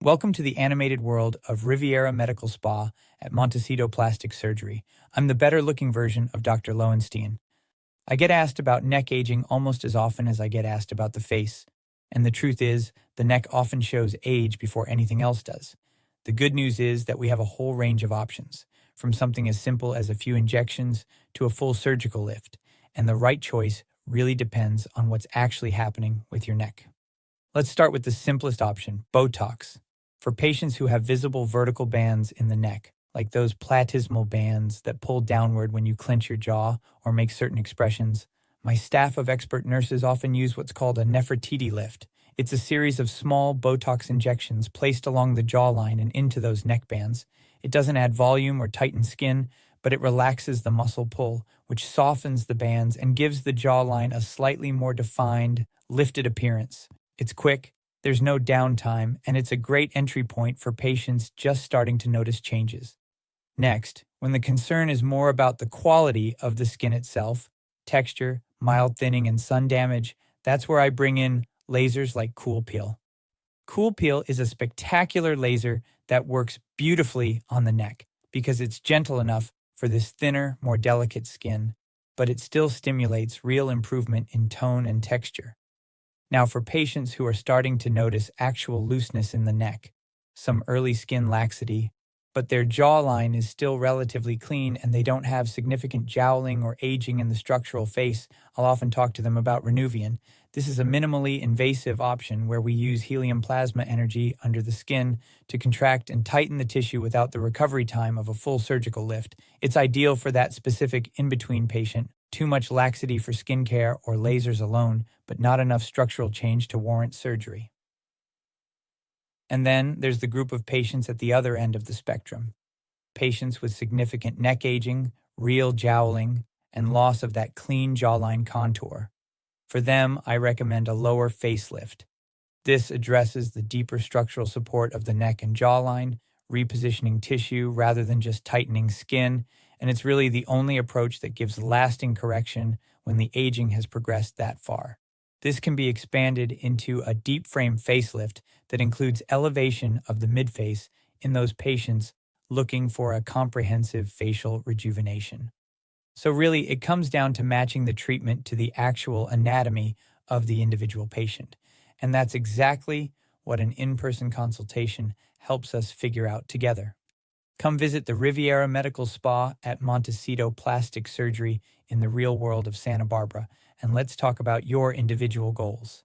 Welcome to the animated world of Riviera Medical Spa at Montecito Plastic Surgery. I'm the better-looking version of Dr. Lowenstein. I get asked about neck aging almost as often as I get asked about the face. And the truth is, the neck often shows age before anything else does. The good news is that we have a whole range of options, from something as simple as a few injections to a full surgical lift. And the right choice really depends on what's actually happening with your neck. Let's start with the simplest option, Botox. For patients who have visible vertical bands in the neck, like those platysmal bands that pull downward when you clench your jaw or make certain expressions, my staff of expert nurses often use what's called a Nefertiti lift. It's a series of small Botox injections placed along the jawline and into those neck bands. It doesn't add volume or tighten skin, but it relaxes the muscle pull, which softens the bands and gives the jawline a slightly more defined, lifted appearance. It's quick, there's no downtime, and it's a great entry point for patients just starting to notice changes. Next, when the concern is more about the quality of the skin itself, texture, mild thinning, and sun damage, that's where I bring in lasers like CoolPeel. CoolPeel is a spectacular laser that works beautifully on the neck because it's gentle enough for this thinner, more delicate skin, but it still stimulates real improvement in tone and texture. Now, for patients who are starting to notice actual looseness in the neck, some early skin laxity, but their jawline is still relatively clean and they don't have significant jowling or aging in the structural face, I'll often talk to them about Renuvian. This is a minimally invasive option where we use helium plasma energy under the skin to contract and tighten the tissue without the recovery time of a full surgical lift. It's ideal for that specific in-between patient. Too much laxity for skincare or lasers alone, but not enough structural change to warrant surgery. And then there's the group of patients at the other end of the spectrum. Patients with significant neck aging, real jowling, and loss of that clean jawline contour. For them, I recommend a lower facelift. This addresses the deeper structural support of the neck and jawline, repositioning tissue rather than just tightening skin, and it's really the only approach that gives lasting correction when the aging has progressed that far. This can be expanded into a DeepFrame facelift that includes elevation of the midface in those patients looking for a comprehensive facial rejuvenation. So really, it comes down to matching the treatment to the actual anatomy of the individual patient. And that's exactly what an in-person consultation helps us figure out together. Come visit the Riviera Medical Spa at Montecito Plastic Surgery in the real world of Santa Barbara, and let's talk about your individual goals.